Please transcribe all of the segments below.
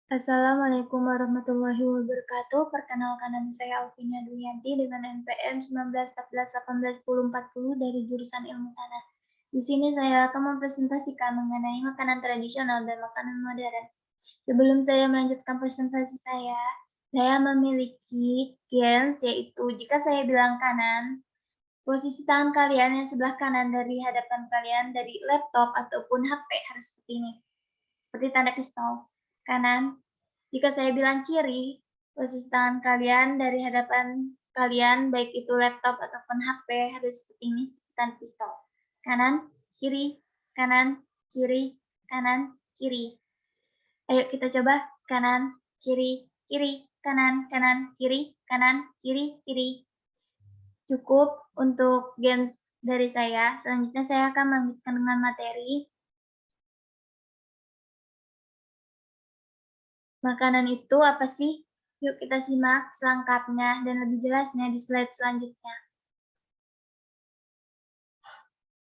Assalamualaikum warahmatullahi wabarakatuh. Perkenalkan nama saya Alvina Duyanti dengan NPM 1914181040 dari jurusan Ilmu Tanah. Di sini saya akan mempresentasikan mengenai makanan tradisional dan makanan modern. Sebelum saya melanjutkan presentasi saya memiliki gains yaitu jika saya bilang kanan, posisi tangan kalian yang sebelah kanan dari hadapan kalian dari laptop ataupun HP harus seperti ini, seperti tanda pistol. Kanan, jika saya bilang kiri, posisi tangan kalian dari hadapan kalian, baik itu laptop ataupun HP, harus seperti ini, seperti tanda pistol. Kanan, kiri, kanan, kiri, kanan, kiri. Ayo kita coba. Kanan, kiri, kiri, kanan, kanan, kiri, kanan, kiri, kiri. Cukup untuk games dari saya. Selanjutnya saya akan melanjutkan dengan materi. Makanan itu apa sih? Yuk kita simak selengkapnya dan lebih jelasnya di slide selanjutnya.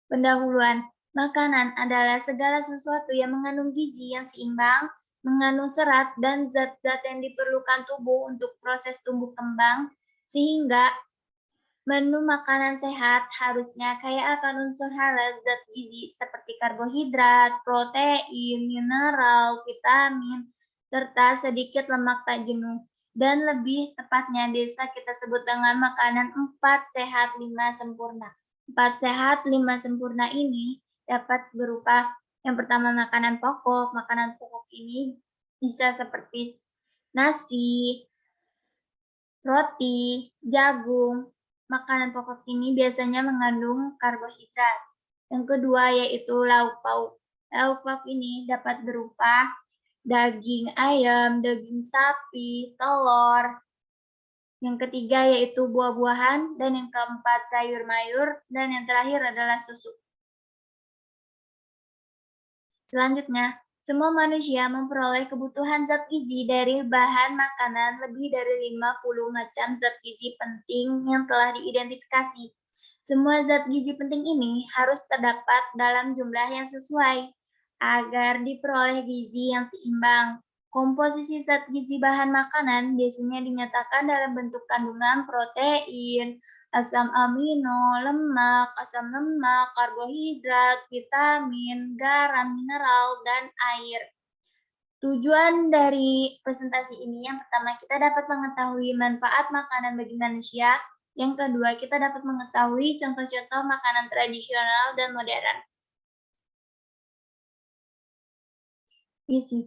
Pendahuluan, makanan adalah segala sesuatu yang mengandung gizi yang seimbang, mengandung serat dan zat-zat yang diperlukan tubuh untuk proses tumbuh kembang, sehingga menu makanan sehat harusnya kaya akan unsur hara zat gizi seperti karbohidrat, protein, mineral, vitamin, serta sedikit lemak tak jenuh. Dan lebih tepatnya bisa kita sebut dengan makanan 4 sehat 5 sempurna. 4 sehat 5 sempurna ini dapat berupa yang pertama makanan pokok. Makanan pokok ini bisa seperti nasi, roti, jagung. Makanan pokok ini biasanya mengandung karbohidrat. Yang kedua yaitu lauk pauk. Lauk pauk ini dapat berupa daging ayam, daging sapi, telur. Yang ketiga yaitu buah-buahan, dan yang keempat sayur mayur, dan yang terakhir adalah susu. Selanjutnya, semua manusia memperoleh kebutuhan zat gizi dari bahan makanan lebih dari 50 macam zat gizi penting yang telah diidentifikasi. Semua zat gizi penting ini harus terdapat dalam jumlah yang sesuai agar diperoleh gizi yang seimbang. Komposisi zat gizi bahan makanan biasanya dinyatakan dalam bentuk kandungan protein, asam amino, lemak, asam lemak, karbohidrat, vitamin, garam, mineral, dan air. Tujuan dari presentasi ini yang pertama kita dapat mengetahui manfaat makanan bagi manusia, yang kedua kita dapat mengetahui contoh-contoh makanan tradisional dan modern. Isi.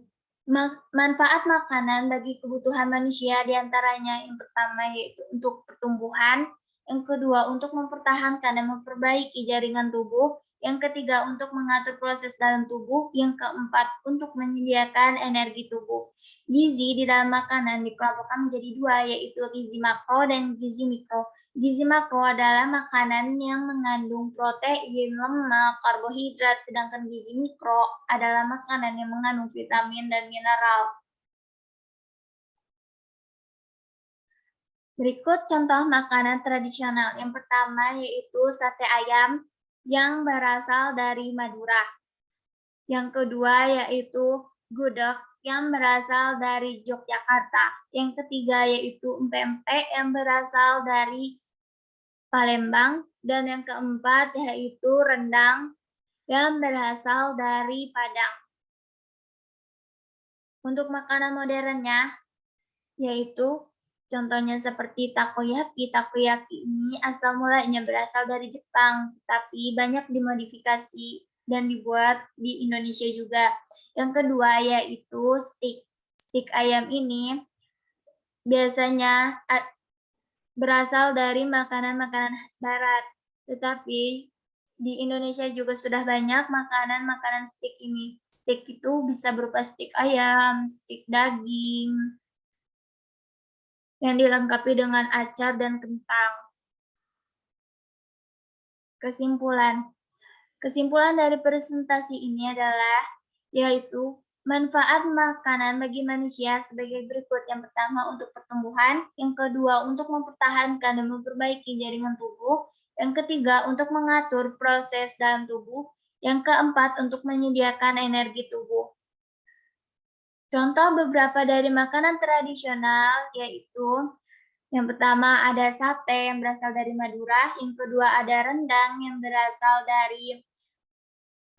Manfaat makanan bagi kebutuhan manusia diantaranya yang pertama yaitu untuk pertumbuhan, yang kedua untuk mempertahankan dan memperbaiki jaringan tubuh, yang ketiga untuk mengatur proses dalam tubuh, yang keempat untuk menyediakan energi tubuh. Gizi di dalam makanan dikelompokkan menjadi dua, yaitu gizi makro dan gizi mikro. Gizi makro adalah makanan yang mengandung protein, lemak, karbohidrat, sedangkan gizi mikro adalah makanan yang mengandung vitamin dan mineral. Berikut contoh makanan tradisional. Yang pertama yaitu sate ayam yang berasal dari Madura. Yang kedua yaitu gudeg yang berasal dari Yogyakarta. Yang ketiga yaitu empek-empek yang berasal dari Palembang, dan yang keempat yaitu rendang yang berasal dari Padang. Untuk makanan modernnya, yaitu contohnya seperti takoyaki. Takoyaki ini asal mulanya berasal dari Jepang, tapi banyak dimodifikasi dan dibuat di Indonesia juga. Yang kedua yaitu stik. Stik ayam ini biasanya berasal dari makanan-makanan khas barat, tetapi di Indonesia juga sudah banyak makanan-makanan stik ini. Stik itu bisa berupa stik ayam, stik daging, yang dilengkapi dengan acar dan kentang. Kesimpulan. Kesimpulan dari presentasi ini adalah, yaitu manfaat makanan bagi manusia sebagai berikut. Yang pertama untuk pertumbuhan, yang kedua untuk mempertahankan dan memperbaiki jaringan tubuh, yang ketiga untuk mengatur proses dalam tubuh, yang keempat untuk menyediakan energi tubuh. Contoh beberapa dari makanan tradisional yaitu yang pertama ada sate yang berasal dari Madura, yang kedua ada rendang yang berasal dari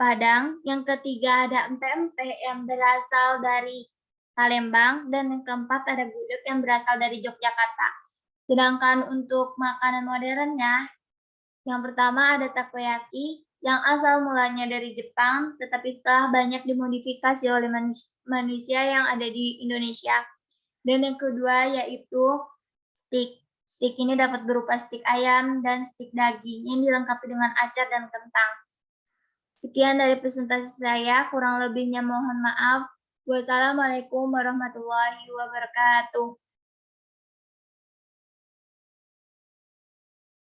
Padang, yang ketiga ada empek-empek yang berasal dari Palembang, dan yang keempat ada gudeg yang berasal dari Yogyakarta. Sedangkan untuk makanan modernnya, yang pertama ada takoyaki yang asal mulanya dari Jepang, tetapi setelah banyak dimodifikasi oleh manusia yang ada di Indonesia. Dan yang kedua yaitu stik. Stik ini dapat berupa stik ayam dan stik daging yang dilengkapi dengan acar dan kentang. Sekian dari presentasi saya, kurang lebihnya mohon maaf. Wassalamualaikum warahmatullahi wabarakatuh.